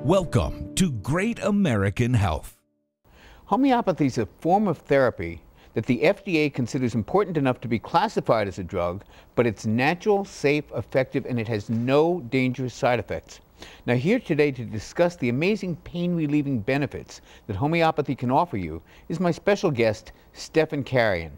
Welcome to Great American Health. Homeopathy is a form of therapy that the FDA considers important enough to be classified as a drug, but it's natural, safe, effective, and it has no dangerous side effects. Now, here today to discuss the amazing pain-relieving benefits that homeopathy can offer you is my special guest, Stephan Karian.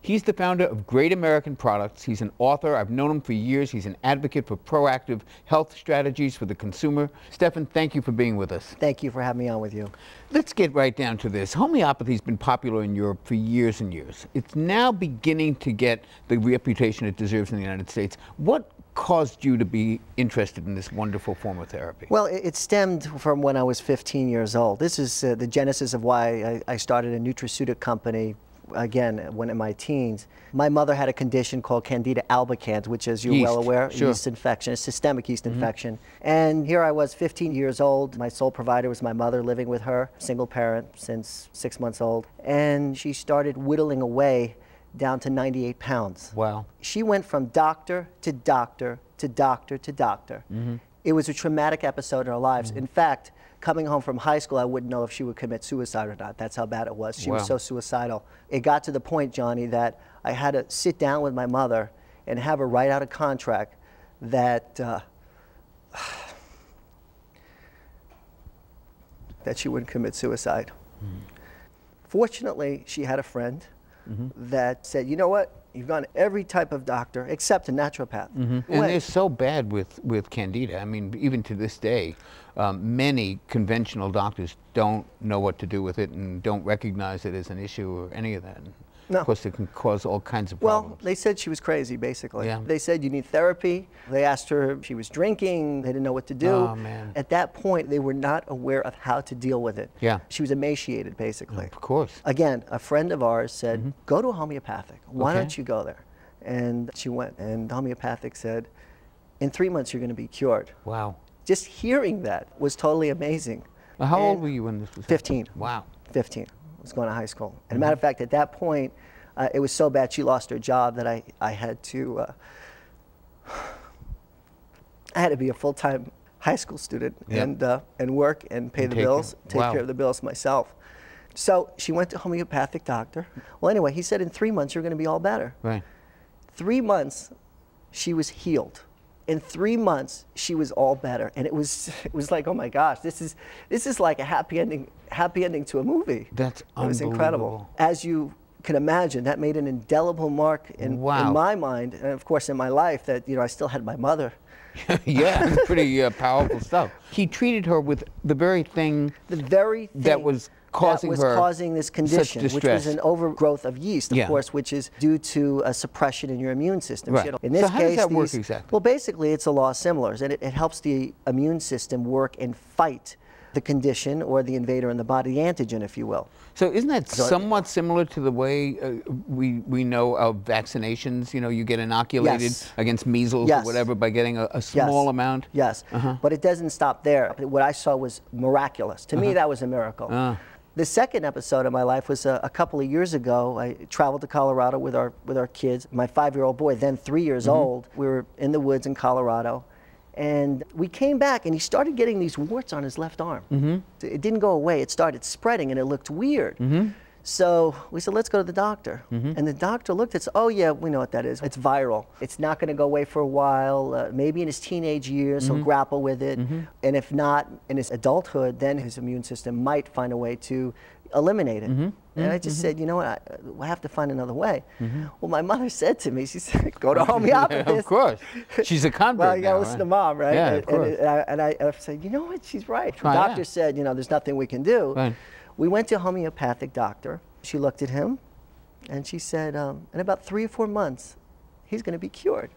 He's the founder of Great American Products. He's an author. I've known him for years. He's an advocate for proactive health strategies for the consumer. Stephan, thank you for being with us. Thank you for having me on with you. Let's get right down to this. Homeopathy has been popular in Europe for years and years. It's now beginning to get the reputation it deserves in the United States. What caused you to be interested in this wonderful form of therapy? Well, it stemmed from when I was 15 years old. This is the genesis of why I started a nutraceutical company, again, when in my teens. My mother had a condition called Candida albicans, which, as you're well aware, yeast infection, a systemic yeast infection. And here I was, 15 years old. My sole provider was my mother, living with her, single parent since 6 months old. And she started whittling away down to 98 pounds. Wow. She went from doctor to doctor to doctor to doctor. It was a traumatic episode in our lives. In fact, coming home from high school, I wouldn't know if she would commit suicide or not. That's how bad it was. She was so suicidal. It got to the point, Johnny, that I had to sit down with my mother and have her write out a contract that that she wouldn't commit suicide. Fortunately, she had a friend that said, you know what? You've gone to every type of doctor except a naturopath. And they're so bad with Candida. I mean, even to this day, many conventional doctors don't know what to do with it and don't recognize it as an issue or any of that. No. Of course, it can cause all kinds of problems. Well, they said she was crazy, basically. Yeah. They said you need therapy. They asked her if she was drinking. They didn't know what to do. Oh, man. At that point, they were not aware of how to deal with it. Yeah. She was emaciated, basically. Of course. Again, a friend of ours said, go to homeopathic. Why don't you go there? And she went, and homeopathic said, in 3 months, you're going to be cured. Wow. Just hearing that was totally amazing. How old were you when this was 15. happening? Wow. 15. I was going to high school. And a matter of fact, at that point, it was so bad she lost her job that I had to be a full-time high school student and work and pay the bills, take care of the bills myself. So she went to homeopathic doctor. Well, anyway, he said in 3 months you're going to be all better. Right. 3 months, she was healed. In 3 months, she was all better, and it was like, oh my gosh, this is like a happy ending to a movie. That's unbelievable. It was incredible. As you can imagine, that made an indelible mark in my mind, and of course in my life, that I still had my mother. Yeah, pretty powerful stuff. He treated her with the very thing that was causing this condition, which was an overgrowth of yeast, of course, which is due to a suppression in your immune system. Right. In this so how case, does that work exactly? Well, basically, it's a law of similars, and it helps the immune system work and fight the condition or the invader in the body, the antigen, if you will. So isn't that somewhat similar to the way we know of vaccinations? You get inoculated against measles or whatever by getting a small amount? Yes, but it doesn't stop there. What I saw was miraculous. To me, that was a miracle. The second episode of my life was a couple of years ago. I traveled to Colorado with our kids. My 5-year-old boy, then 3 years old, we were in the woods in Colorado. And we came back, and he started getting these warts on his left arm. It didn't go away. It started spreading, and it looked weird. So we said, let's go to the doctor. And the doctor looked at us, oh yeah, we know what that is. It's viral. It's not going to go away for a while. Maybe in his teenage years, he'll grapple with it. And if not, in his adulthood, then his immune system might find a way to eliminate it. And I just said, you know what, I have to find another way. Well, my mother said to me, she said, go to homeopathy. Of course. She's a convert. Well, you got to listen to mom, right? Yeah, of course. And I said, you know what, she's right. The doctor said, there's nothing we can do. Right. We went to a homeopathic doctor. She looked at him, and she said, in about 3 or 4 months, he's going to be cured.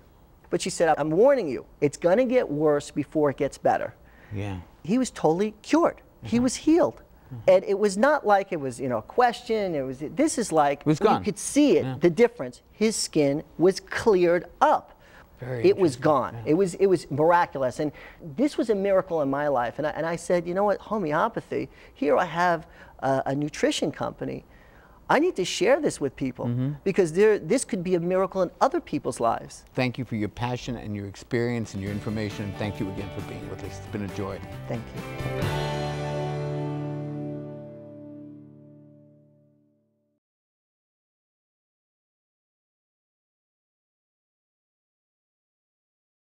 But she said, I'm warning you, it's going to get worse before it gets better. Yeah. He was totally cured. He was healed. And it was not like it was, a question. This is like, you could see it, the difference. His skin was cleared up. It was gone. It was miraculous. And this was a miracle in my life. And I said, you know what, homeopathy, here I have a nutrition company. I need to share this with people because this could be a miracle in other people's lives. Thank you for your passion and your experience and your information. Thank you again for being with us. It's been a joy. Thank you.